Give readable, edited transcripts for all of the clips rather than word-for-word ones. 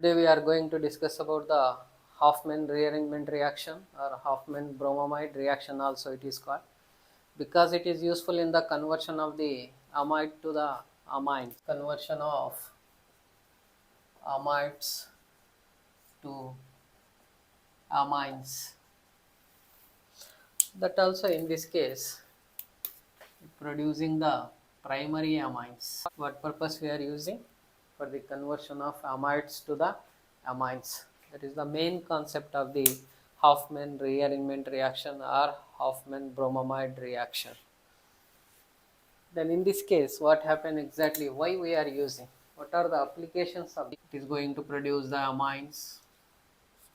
Today we are going to discuss about the Hoffman rearrangement reaction or Hoffman bromamide reaction also it is called, because it is useful in the conversion of the amide to the amines, conversion of amides to amines. That also in this case producing the primary amines. What purpose we are using? For the conversion of amides to the amines. That is the main concept of the Hoffman rearrangement reaction or Hoffman bromamide reaction. Then in this case, what happened exactly? Why we are using? What are the applications of it? It is going to produce the amines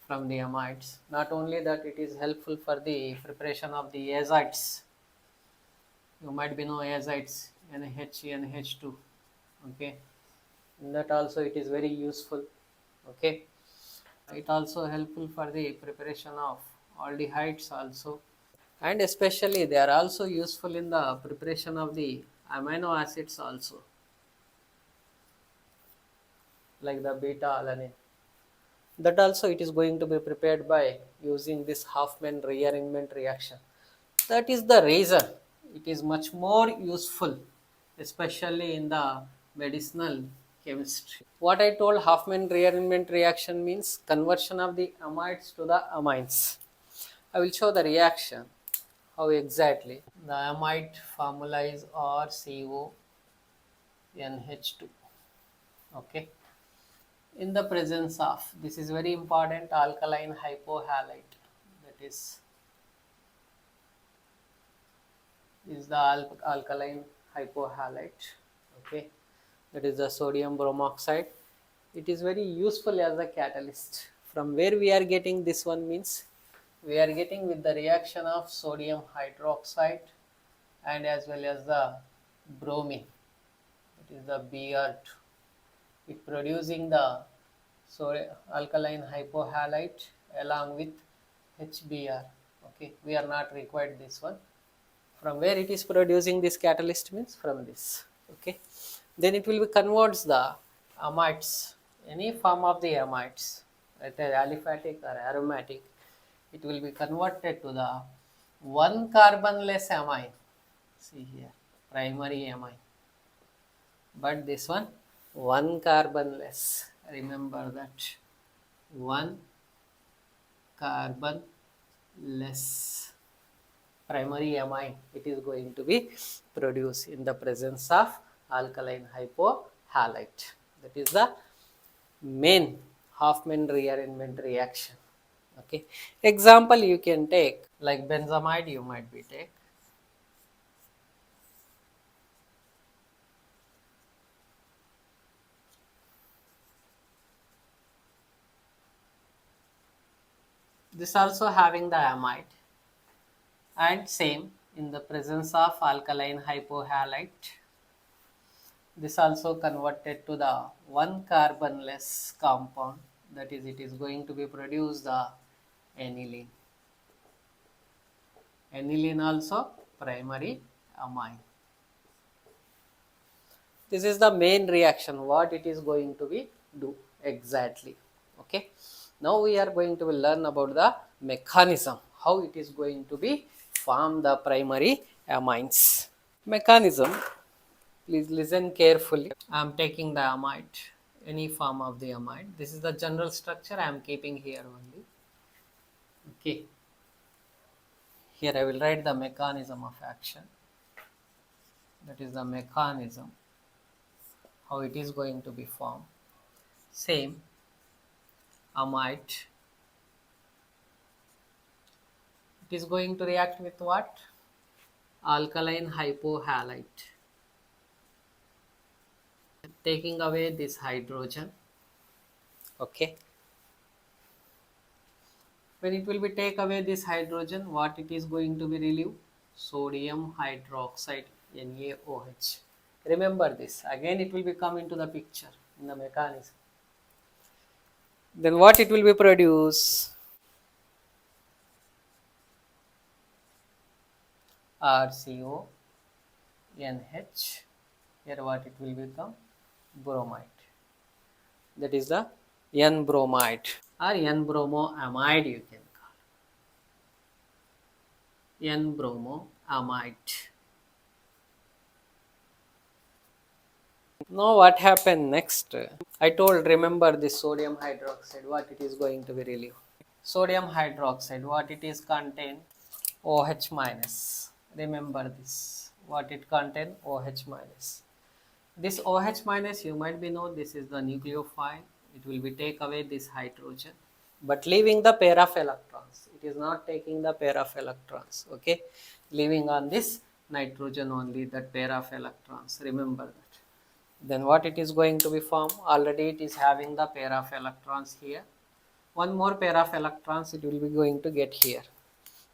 from the amides. Not only that, it is helpful for the preparation of the azides. You might be know azides, NH, NH2. Okay, in that also it is very useful. Okay, it also helpful for the preparation of aldehydes also, and especially they are also useful in the preparation of the amino acids also, like the beta alanine. That also it is going to be prepared by using this Hoffman rearrangement reaction. That is the reason it is much more useful, especially in the medicinal chemistry. What I told, Hoffman rearrangement reaction means conversion of the amides to the amines. I will show the reaction. How exactly? The amide formula is RCONH2. Okay. In the presence of, this is very important, alkaline hypohalite. That is the alkaline hypohalite. Okay. That is the sodium bromoxide. It is very useful as a catalyst. From where we are getting this one means, we are getting with the reaction of sodium hydroxide and as well as the bromine. It is the Br2. It producing the alkaline hypohalite along with HBr. Okay, we are not required this one. From where it is producing this catalyst means from this. Okay, then it will be converts the amides, any form of the amides, whether aliphatic or aromatic, it will be converted to the one carbonless amine. See here, primary amine, but this one carbonless. Remember that, one carbonless primary amine. It is going to be produced in the presence of alkaline hypohalite. That is the main Hoffman rearrangement reaction. Okay. Example you can take like benzamide. You might be take. This also having the amide, and same in the presence of alkaline hypohalite. This also converted to the one carbonless compound, that is it is going to be produced the aniline. Aniline also primary amine. This is the main reaction what it is going to be do exactly. Okay, now we are going to learn about the mechanism, how it is going to be form the primary amines. Mechanism, please listen carefully. I am taking the amide, any form of the amide. This is the general structure I am keeping here only. Okay, here I will write the mechanism of action. That is the mechanism, how it is going to be formed. Same amide, it is going to react with what? Alkaline hypohalite, taking away this hydrogen. Okay, when it will be take away this hydrogen, what it is going to be relieved? Sodium hydroxide, NaOH. Remember this, again it will be come into the picture in the mechanism. Then what it will be produce? RCONH. Here what it will become? Bromide. That is the N bromide or N bromoamide you can call. N bromoamide. Now what happened next? I told, remember this sodium hydroxide, what it is going to be relieved. Sodium hydroxide, what it is contain? OH minus. Remember this. What it contain? OH minus. This OH minus, you might be know, this is the nucleophile. It will be take away this hydrogen, but leaving the pair of electrons. It is not taking the pair of electrons. Okay, leaving on this nitrogen only, that pair of electrons. Remember that. Then what it is going to be formed? Already it is having the pair of electrons here. One more pair of electrons it will be going to get here.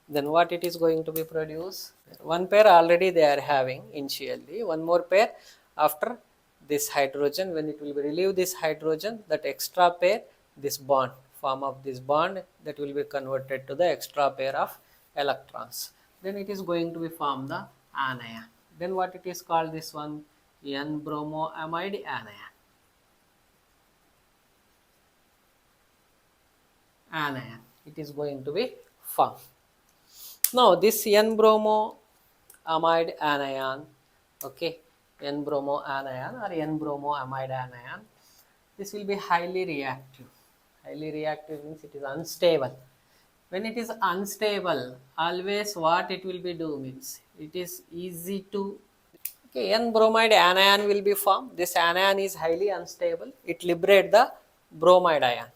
Then what it is going to be produced? One pair already they are having initially. One more pair after this hydrogen, when it will be relieve this hydrogen, that extra pair, this bond, form of this bond, that will be converted to the extra pair of electrons. Then it is going to be form the anion. Then what it is called, this one? N bromoamide anion. Anion. It is going to be formed. Now this N bromoamide anion, okay, N bromoanion or N bromoamide anion, this will be highly reactive. Highly reactive means it is unstable. When it is unstable, always what it will be do means it is easy to, okay, N bromide anion will be formed. This anion is highly unstable. It liberate the bromide ion.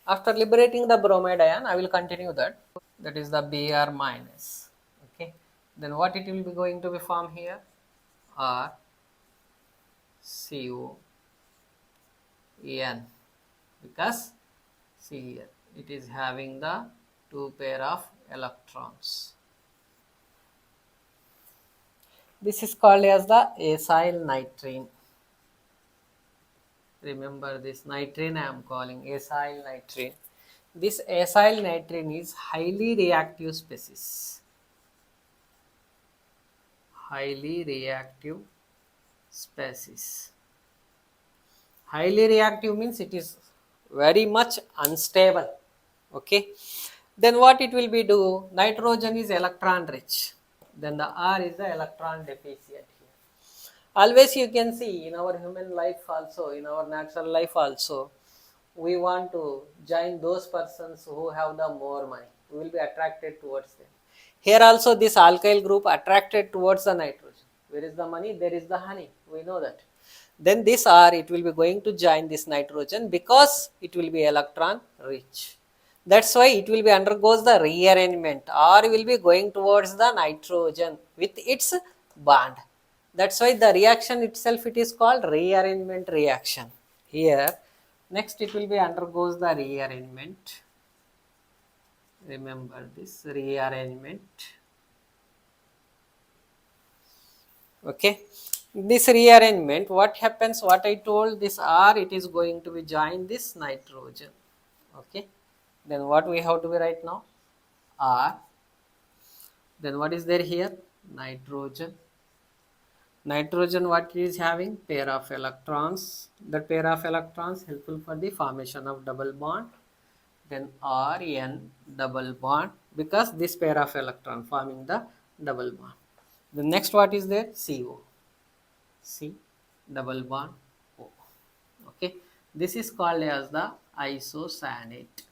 After liberating the bromide ion, I will continue that. That is the Br minus. Okay. Then what it will be going to be formed here? R CO N. Because see here, it is having the two pair of electrons. This is called as the acyl nitrine. Remember this nitrine I am calling acyl nitrine. This acyl nitrine is highly reactive species. Highly reactive species. Highly reactive means it is very much unstable. Okay. Then what it will be do? Nitrogen is electron rich. Then the R is the electron deficient here. Always you can see in our human life also, in our natural life also, we want to join those persons who have the more money. We will be attracted towards them. Here also this alkyl group attracted towards the nitrogen. Where is the money? There is the honey. We know that. Then this R, it will be going to join this nitrogen because it will be electron rich. That's why it will be undergoes the rearrangement. R will be going towards the nitrogen with its bond. That's why the reaction itself, it is called rearrangement reaction. Here, next it will be undergoes the rearrangement. Remember this rearrangement. Okay. This rearrangement, what happens? What I told, this R, it is going to be join this nitrogen. Okay. Then what we have to be right now? R. Then what is there here? Nitrogen. Nitrogen, what is having? Pair of electrons. That pair of electrons helpful for the formation of double bond. Then Rn double bond, because this pair of electron forming the double bond. The next what is there? CO. C double bond O. Okay. This is called as the isocyanate.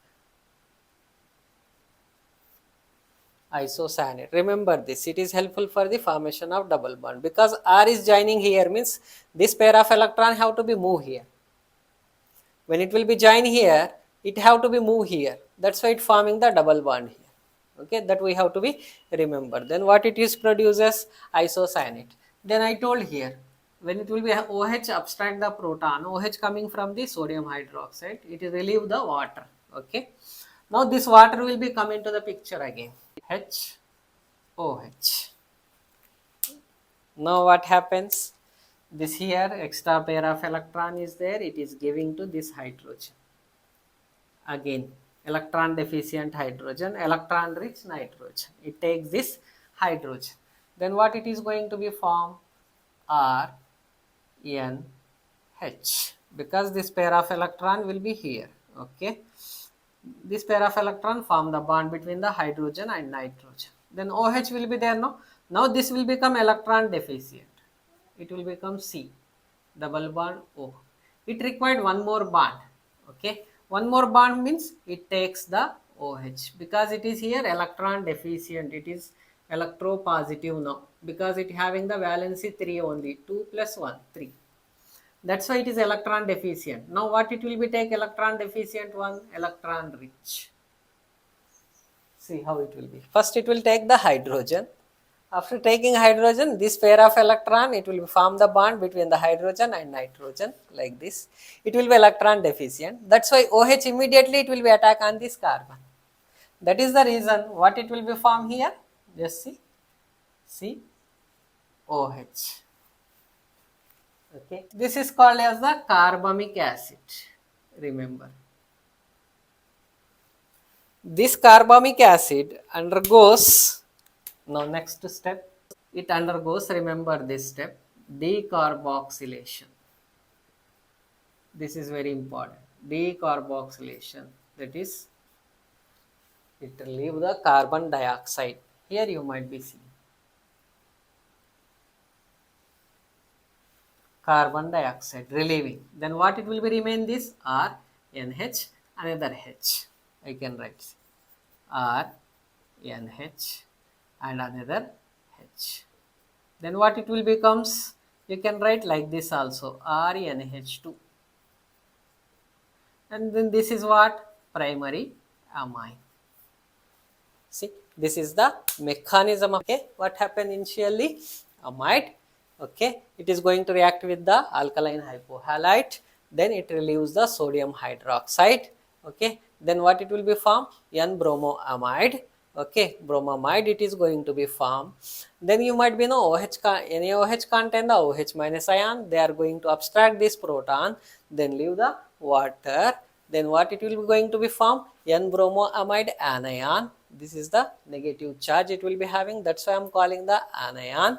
Isocyanate. Remember this, it is helpful for the formation of double bond because R is joining here means this pair of electron have to be moved here. When it will be joined here, it have to be moved here. That's why it forming the double bond here. Okay, that we have to be remember. Then what it is produces? Isocyanate. Then I told here, when it will be OH abstract the proton, OH coming from the sodium hydroxide, it will relieve the water. Okay. Now this water will be come into the picture again. HOH. Now what happens? This here extra pair of electron is there. It is giving to this hydrogen. Again, electron deficient hydrogen, electron rich nitrogen. It takes this hydrogen. Then what it is going to be formed? RNH. Because this pair of electron will be here. Okay, this pair of electron form the bond between the hydrogen and nitrogen. Then OH will be there, no? Now this will become electron deficient. It will become C, double bond O. It required one more bond. Okay, one more bond means it takes the OH, because it is here electron deficient. It is electropositive now because it having the valency 3 only. 2 plus 1, 3. That's why it is electron deficient. Now what it will be take electron deficient one? Electron rich. See how it will be. First it will take the hydrogen. After taking hydrogen, this pair of electron, it will form the bond between the hydrogen and nitrogen like this. It will be electron deficient. That's why OH immediately it will be attack on this carbon. That is the reason what it will be formed here. Just see OH. Okay. This is called as the carbamic acid. Remember. This carbamic acid undergoes, now next step, it undergoes, remember this step, decarboxylation. This is very important. Decarboxylation, that is, it leaves the carbon dioxide. Here you might be seeing carbon dioxide relieving. Then what it will be remain this R, NH, another H. I can write R, NH and another H. Then what it will becomes? You can write like this also, RNH2. And then this is what? Primary amine. See, this is the mechanism of, okay, what happened initially? Amide, okay, it is going to react with the alkaline hypohalite, then it relieves the sodium hydroxide, okay, then what it will be formed? N-bromoamide, okay, bromamide it is going to be formed. Then you might be know OH, NaOH contain the OH minus ion, they are going to abstract this proton, then leave the water. Then what it will be going to be formed? N-bromoamide anion. This is the negative charge it will be having. That's why I am calling the anion.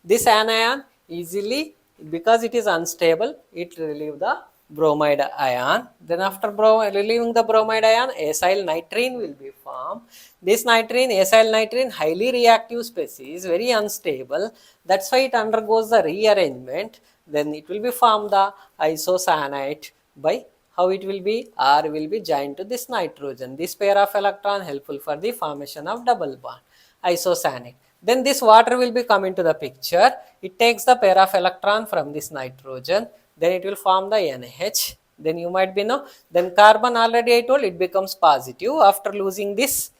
This anion easily, because it is unstable, it relieve the bromide ion. Then after relieving the bromide ion, acyl nitrine will be formed. This nitrine, acyl nitrine, highly reactive species, very unstable. That's why it undergoes the rearrangement. Then it will be formed the isocyanate by how it will be? R will be joined to this nitrogen. This pair of electron helpful for the formation of double bond, isocyanate. Then this water will be come into the picture. It takes the pair of electron from this nitrogen. Then it will form the NH. Then you might be know. Then carbon already I told it becomes positive after losing this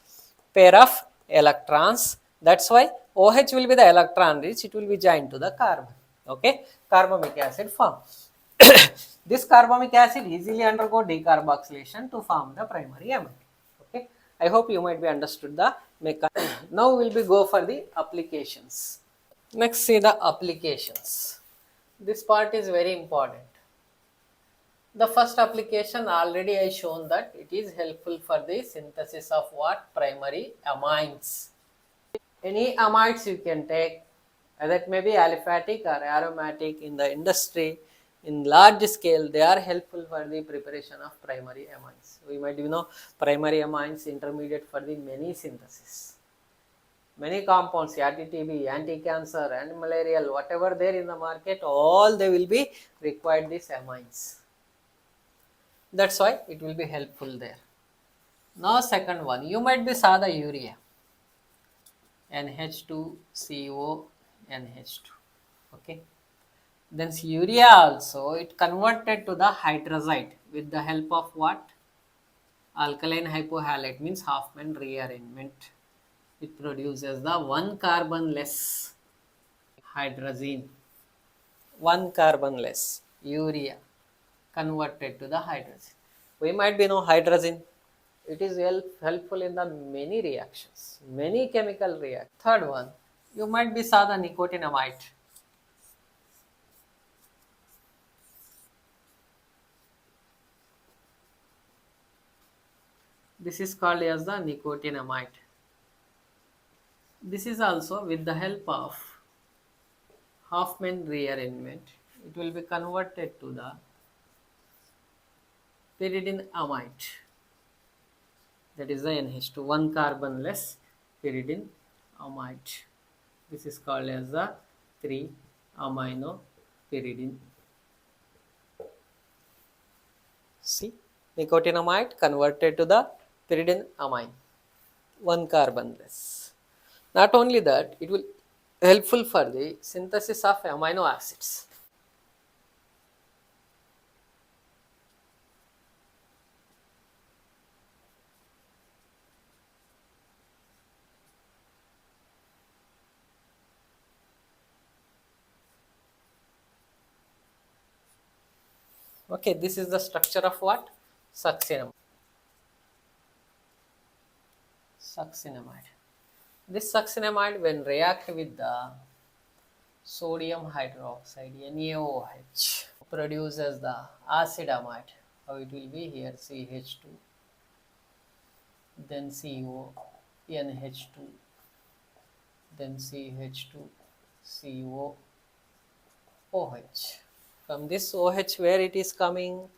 pair of electrons. That's why OH will be the electron rich. It will be joined to the carbon. Okay, carbamic acid form. This carbamic acid easily undergo decarboxylation to form the primary amide. Okay, I hope you might be understood the mechanism. Now we will be go for the applications. Next, see the applications. This part is very important. The first application already I shown that it is helpful for the synthesis of what? Primary amines. Any amides you can take, that may be aliphatic or aromatic in the industry. In large scale, they are helpful for the preparation of primary amines. We might primary amines intermediate for the many synthesis. Many compounds, anti-TB, anti-cancer, anti-malarial, whatever there in the market, all they will be required these amines. That's why it will be helpful there. Now second one, you might be saw the urea. NH2CO NH2. Okay. Then urea also it converted to the hydrazide with the help of what? Alkaline hypohalite, means Hoffman rearrangement. It produces the one carbon less hydrazine. One carbon less urea converted to the hydrazine. We might be know hydrazine. It is helpful in the many reactions, many chemical reactions. Third one, you might be saw the nicotinamide. This is called as the nicotinamide. This is also with the help of Hoffman rearrangement. It will be converted to the pyridinamide. That is the NH2, one carbon less pyridinamide. This is called as the 3 amino pyridine. See, nicotinamide converted to the pyridinamine, one carbon less. Not only that, it will helpful for the synthesis of amino acids. Okay, this is the structure of what? Succinamide. Succinamide. This succinamide, when react with the sodium hydroxide NaOH, produces the acidamide. How it will be here? CH2, then CO, NH2, then CH2, CO, OH. From this OH, where it is coming?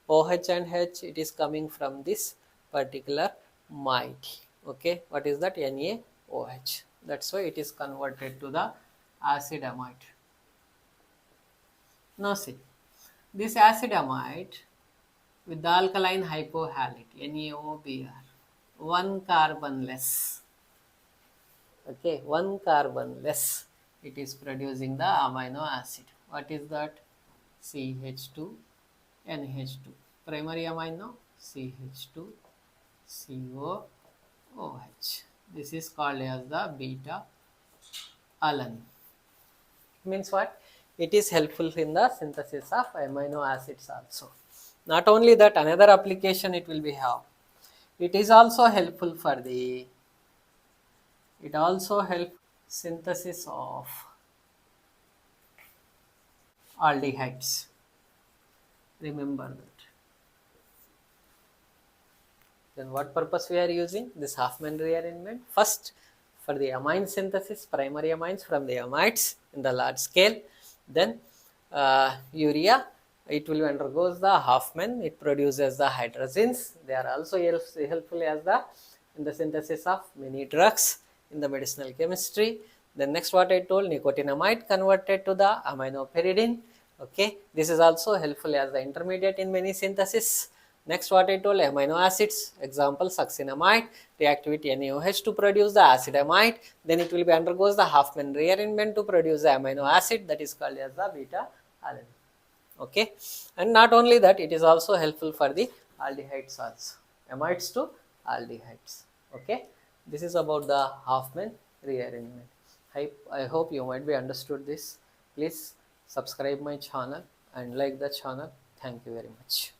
OH and H, it is coming from this particular mite. Okay, what is that? NaOH. That's why it is converted to the acidamide. Now see, this acidamide with the alkaline hypohalite NaOBr, one carbon less. Okay, one carbon less. It is producing the amino acid. What is that? CH2, NH2. Primary amino CH2, CO, OH. This is called as the beta alanine. Means what? It is helpful in the synthesis of amino acids also. Not only that, another application it will be have. It is also helpful for the, it also help synthesis of aldehydes. Remember that. Then what purpose we are using this Hoffman rearrangement? First, for the amine synthesis, primary amines from the amides in the large scale. Then urea, it will undergoes the Hoffman. It produces the hydrazines. They are also helpful as the in the synthesis of many drugs in the medicinal chemistry. Then next, what I told, nicotinamide converted to the aminopyridine. Okay, this is also helpful as the intermediate in many synthesis. Next, what I told, amino acids, example succinamide, react with NaOH to produce the acidamide, then it will be undergoes the Hoffman rearrangement to produce the amino acid, that is called as the beta alanine. Okay, and not only that, it is also helpful for the aldehydes also, amides to aldehydes. Okay, this is about the Hoffman rearrangement. I hope you might be understood this. Please subscribe my channel and like the channel. Thank you very much.